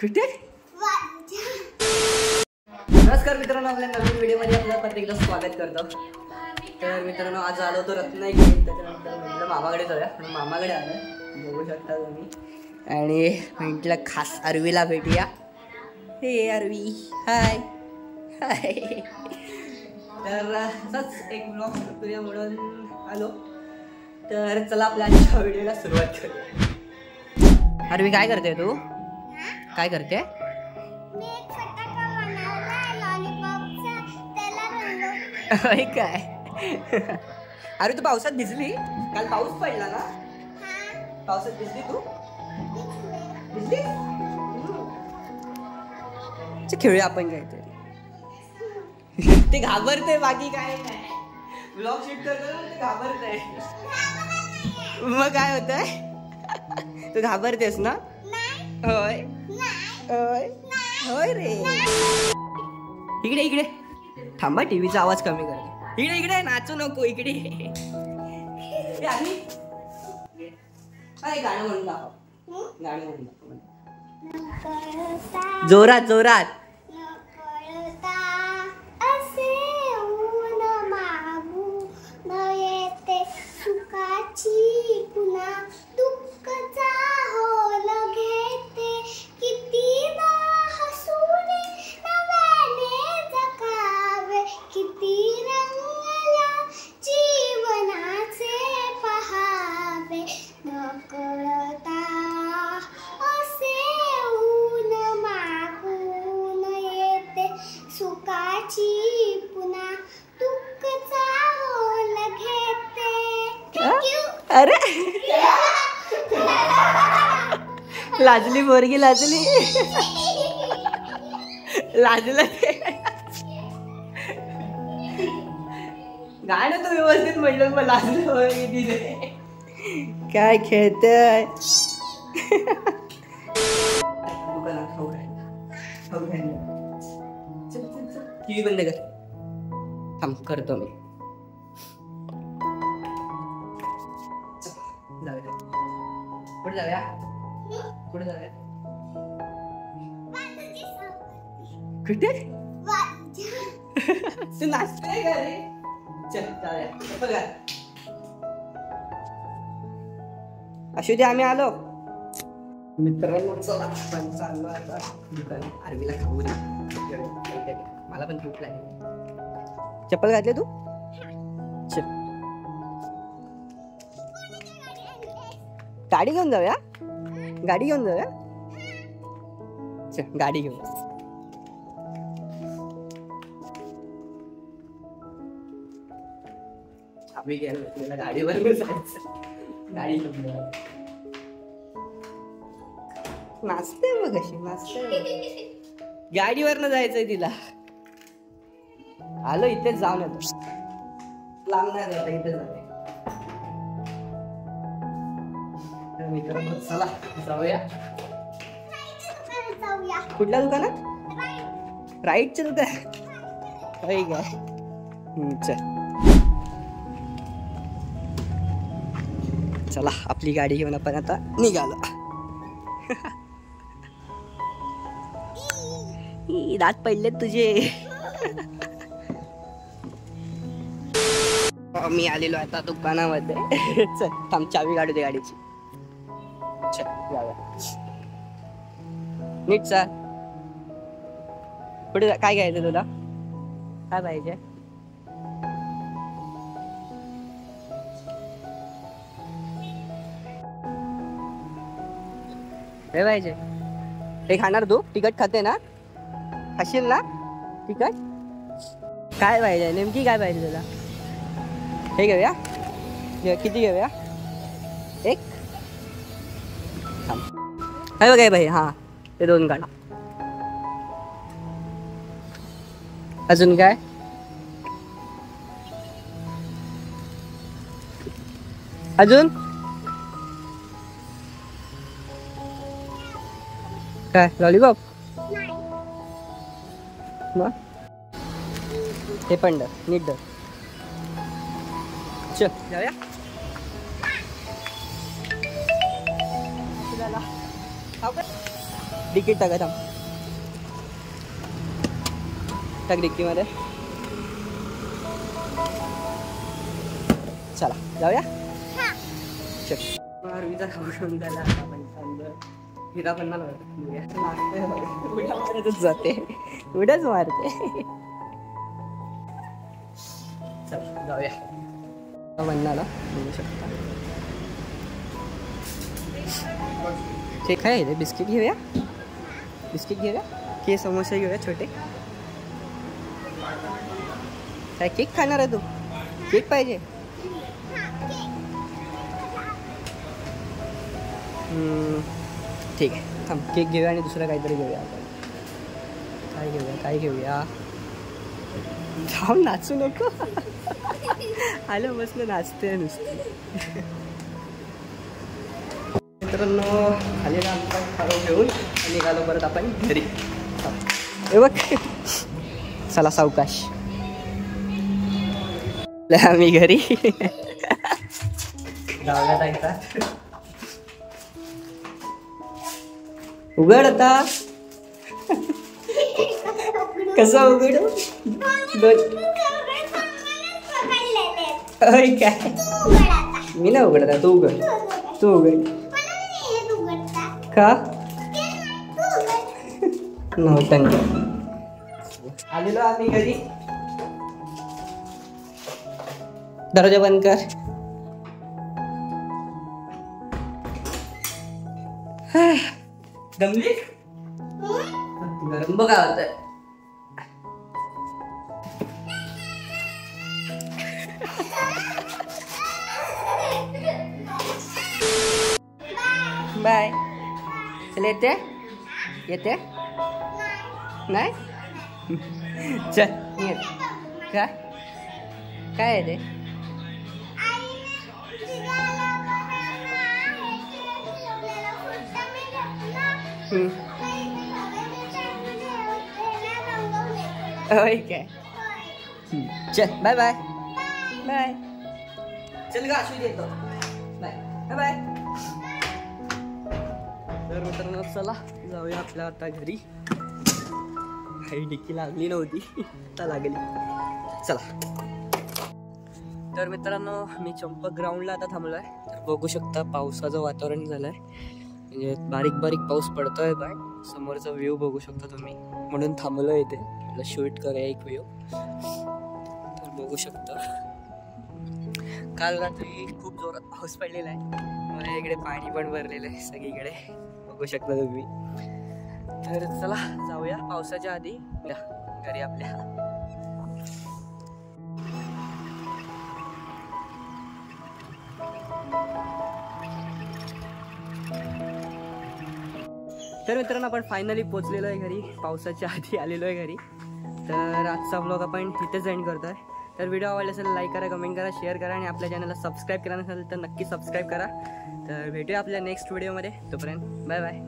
कुठे? नमस्कार मित्रांनो, आपल्या नवीन व्हिडिओमध्ये आपलं परत एकदा स्वागत करतो. तर मित्रांनो, आज आलो तो रत्नागिरी. त्याच्यानंतर म्हटलं मामाकडे जाऊया, म्हणून मामाकडे आलं, बघू शकता तुम्ही. आणि म्हटलं खास अरवीला भेटूया. हे अरवी, हाय हाय. तर असंच एक ब्लॉग करूया म्हणून आलो. तर चला आपल्या आजच्या व्हिडिओला सुरुवात करूया. अरवी काय करते तू? काय करते? काय अरे तू पावसात भिजली? काल पाऊस पडला ना? पावसात भिजली तू? भिजली? खेळूया आपण काहीतरी. ते घाबरते, बाकी काय नाही. ब्लॉग शूट करतो ते घाबरते. मग काय होतंय? तू घाबरतेस ना? होय होय होय रे. इकडे इकडे थांबा, टीव्हीचा आवाज कमी कर. इकडे इकडे नाचू नको, इकडे. गाणं म्हणून दाखव, गाणं म्हणून दाखव जोरात जोरात. अरे लाजली पोरगी, लाजली. लाजलं. गाणं तर व्यवस्थित म्हटलं, मग लाजली पोरगी तिथे. काय खेळतय? टीव्ही बंद कर. थांब, करतो मी. कुठे जाऊया? कुठे जाऊया? कुठे? तू नाचते का रे? चल जाऊया. बघा अशू दे, आम्ही आलो. मित्रांनो चला आपण चाललो आता अरवीला खाऊ दे. मला पण भूक लागली. चप्पल घातले तू? चल गाडी घेऊन जाऊया. गाडी घेऊन जाऊया. चल गाडी घेऊन. आम्ही गेलो गाडीवर जायचं. गाडी घेऊन जाऊया. नाचते मग कशी नाचते. गाडीवरनं जायचंय तिला. आलो इथेच जाऊन येतो. लांब नाही जाता, इथे जाते. मित्रांनो चला जाऊया. कुठल्या दुकानात? राईटच्या दुकानात. काय चला आपली गाडी घेऊन आपण आता निघालो. दात पडले तुझे. मी आलेलो आता दुकानामध्ये. चल थांब, चावी काढू दे गाडीची. नीट चाल. पुढे काय घ्यायचं तुला? काय पाहिजे? हे पाहिजे. हे खाणार तू? तिखट खाते ना? खाशील ना तिखट? काय पाहिजे नेमकी, काय पाहिजे तुला? हे घेऊया. किती घेऊया? एक. काय बघाय भाई? हा ते 2 काढा. अजून काय? अजून काय? लॉलीपॉप? मग हे पण डर, नीट डर. चल जाऊया. डिकीट टाका थांब. टाक डिक्कीमध्ये. चला जाऊया. चल आरवीचा खाऊ घेऊन त्याला आपण चाललो. हिरा पण ना उड्या मारतच जाते. उड्याच मारते. चल जाऊया. म्हणणाला बघू शकता. ते काय आहे? बिस्किट घेऊया. बिस्किट घेऊया की समोसे घेऊया छोटे. काय केक खाणार आहे तू? केक पाहिजे? ठीक आहे थांब. केक घेऊया आणि दुसरं काहीतरी घेऊया आपण. काय घेऊया? काय घेऊया? जाऊन नाचू नको. आलं बसलं नाचते नुसती. मित्रांनो आलेला आमचा खाऊ घेऊन निघालो परत आपण घरी. हे बघ. चला सावकाश. आम्ही घरी जाऊया जायचा. उघड आता. कसं उघडू? काय मी नाही उघडता. तू उघड. तू उघड. का नव्हतं? आलेलो आम्ही घरी. दरवाजा बंद कर. दमली? गरम बघा होत. बाय. चल येते. येते नाही. चल येत. काय काय आहे ते? काय. चल बाय बाय. बाय. चल गा अश्विन येतो. Bye bye. तर मित्रांनो चला जाऊया आपल्या आता घरी. काही डिक्की लागली नव्हती. आता लागली. चला. तर मित्रांनो मी चंपक ग्राउंडला आता थांबलो आहे. तर बघू शकता पावसाचं वातावरण झालं आहे. म्हणजे बारीक बारीक पाऊस पडतोय. बाय समोरचा व्ह्यू बघू शकता तुम्ही. म्हणून थांबलो आहे इथे. आपला शूट करूया एक व्ह्यू. तर बघू शकता काल रात्री खूप जोरात पाऊस पडलेला आहे. मला इकडे पाणी पण भरलेलं आहे सगळीकडे. बघू शकता तुम्ही. तर चला जाऊया पावसाच्या आधी घरी आपल्या. तर मित्रांनो आपण फायनली पोचलेलो आहे घरी. पावसाच्या आधी आलेलो आहे घरी. तर आजचा व्लॉग आपण इथेच एंड करतोय. तर व्हिडिओ आवडला असेल लाईक करा, कमेंट करा, शेअर करा आणि आपल्या चॅनलला सबस्क्राईब करा नसेल तर नक्की सबस्क्राईब करा. तर भेटूया आपल्या नेक्स्ट व्हिडिओमध्ये. तोपर्यंत बाय बाय.